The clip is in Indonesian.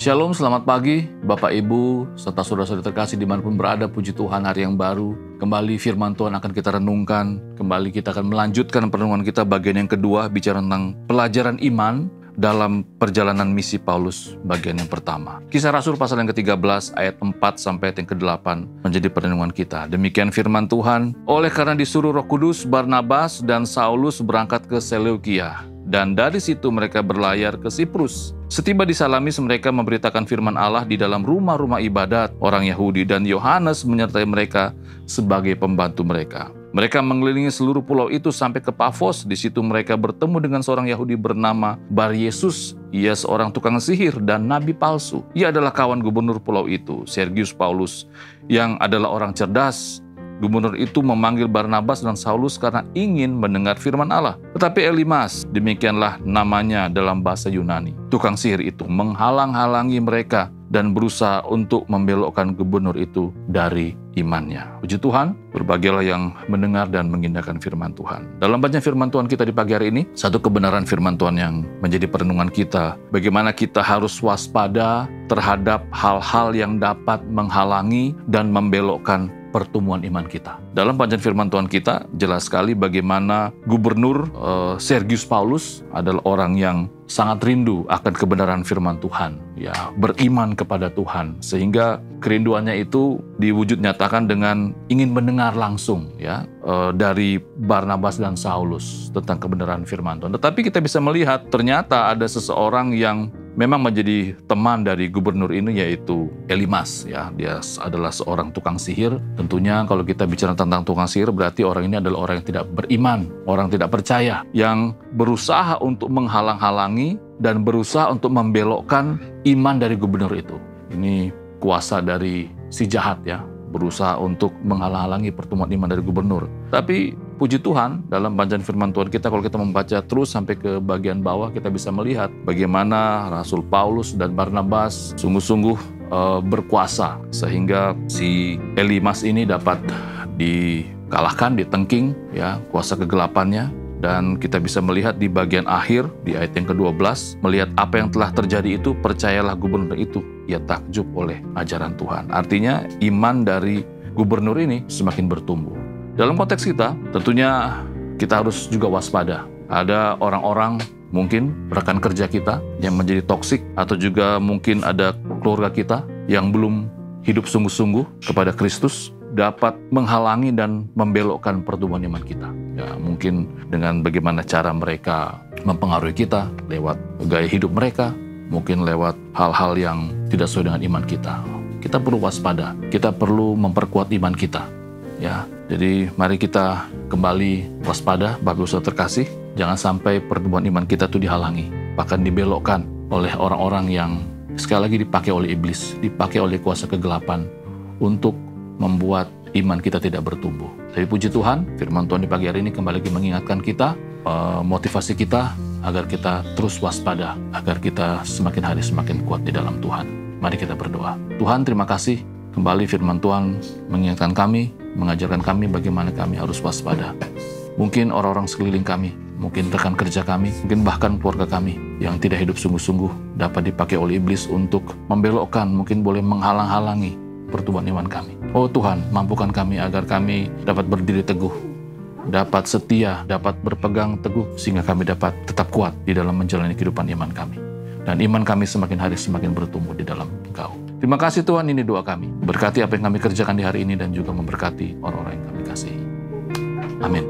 Shalom, selamat pagi Bapak Ibu serta saudara-saudara terkasih dimanapun berada. Puji Tuhan, hari yang baru. Kembali firman Tuhan akan kita renungkan. Kembali kita akan melanjutkan perenungan kita bagian yang kedua, bicara tentang pelajaran iman dalam perjalanan misi Paulus bagian yang pertama. Kisah Rasul pasal yang ke-13 ayat 4 sampai ayat yang ke-8 menjadi perenungan kita. Demikian firman Tuhan. Oleh karena disuruh Roh Kudus, Barnabas dan Saulus berangkat ke Seleukia, dan dari situ mereka berlayar ke Siprus. Setiba di Salamis, mereka memberitakan firman Allah di dalam rumah-rumah ibadat orang Yahudi, dan Yohanes menyertai mereka sebagai pembantu mereka. Mereka mengelilingi seluruh pulau itu sampai ke Pafos. Di situ mereka bertemu dengan seorang Yahudi bernama Bar-Yesus. Ia seorang tukang sihir dan nabi palsu. Ia adalah kawan gubernur pulau itu, Sergius Paulus, yang adalah orang cerdas. Gubernur itu memanggil Barnabas dan Saulus karena ingin mendengar firman Allah. Tetapi Elimas, demikianlah namanya dalam bahasa Yunani, tukang sihir itu menghalang-halangi mereka dan berusaha untuk membelokkan gubernur itu dari imannya. Puji Tuhan, berbahagialah yang mendengar dan mengindahkan firman Tuhan. Dalam bacaan firman Tuhan kita di pagi hari ini, satu kebenaran firman Tuhan yang menjadi perenungan kita, bagaimana kita harus waspada terhadap hal-hal yang dapat menghalangi dan membelokkan pertumbuhan iman kita. Dalam bacaan firman Tuhan kita, jelas sekali bagaimana gubernur Sergius Paulus adalah orang yang sangat rindu akan kebenaran firman Tuhan, ya, beriman kepada Tuhan, sehingga kerinduannya itu diwujud nyatakan dengan ingin mendengar langsung, ya, dari Barnabas dan Saulus tentang kebenaran firman Tuhan. Tetapi kita bisa melihat ternyata ada seseorang yang memang menjadi teman dari gubernur ini, yaitu Elimas, ya. Dia adalah seorang tukang sihir. Tentunya kalau kita bicara tentang tukang sihir, berarti orang ini adalah orang yang tidak beriman, orang tidak percaya, yang berusaha untuk menghalang-halangi dan berusaha untuk membelokkan iman dari gubernur itu. Ini kuasa dari si jahat, ya, berusaha untuk menghalang-halangi pertumbuhan iman dari gubernur. Tapi puji Tuhan, dalam bacaan firman Tuhan kita, kalau kita membaca terus sampai ke bagian bawah, kita bisa melihat bagaimana Rasul Paulus dan Barnabas sungguh-sungguh berkuasa, sehingga si Elimas ini dapat dikalahkan, ditengking, ya, kuasa kegelapannya. Dan kita bisa melihat di bagian akhir, di ayat yang ke-12, melihat apa yang telah terjadi itu, percayalah gubernur itu, ia takjub oleh ajaran Tuhan. Artinya iman dari gubernur ini semakin bertumbuh. Dalam konteks kita, tentunya kita harus juga waspada. Ada orang-orang, mungkin rekan kerja kita yang menjadi toksik, atau juga mungkin ada keluarga kita yang belum hidup sungguh-sungguh kepada Kristus, dapat menghalangi dan membelokkan pertumbuhan iman kita. Ya, mungkin dengan bagaimana cara mereka mempengaruhi kita lewat gaya hidup mereka, mungkin lewat hal-hal yang tidak sesuai dengan iman kita. Kita perlu waspada, kita perlu memperkuat iman kita. Ya, jadi mari kita kembali waspada, Bapak Ibu Saudara terkasih, jangan sampai pertumbuhan iman kita itu dihalangi, bahkan dibelokkan oleh orang-orang yang sekali lagi dipakai oleh iblis, dipakai oleh kuasa kegelapan untuk membuat iman kita tidak bertumbuh. Tapi puji Tuhan, firman Tuhan di pagi hari ini kembali lagi mengingatkan kita, motivasi kita agar kita terus waspada, agar kita semakin hari semakin kuat di dalam Tuhan. Mari kita berdoa. Tuhan, terima kasih. Kembali firman Tuhan mengingatkan kami, mengajarkan kami bagaimana kami harus waspada. Mungkin orang-orang sekeliling kami, mungkin rekan kerja kami, mungkin bahkan keluarga kami yang tidak hidup sungguh-sungguh dapat dipakai oleh iblis untuk membelokkan, mungkin boleh menghalang-halangi pertumbuhan iman kami. Oh Tuhan, mampukan kami agar kami dapat berdiri teguh, dapat setia, dapat berpegang teguh, sehingga kami dapat tetap kuat di dalam menjalani kehidupan iman kami. Dan iman kami semakin hari semakin bertumbuh di dalam Engkau. Terima kasih Tuhan, ini doa kami. Berkati apa yang kami kerjakan di hari ini dan juga memberkati orang-orang yang kami kasihi. Amin.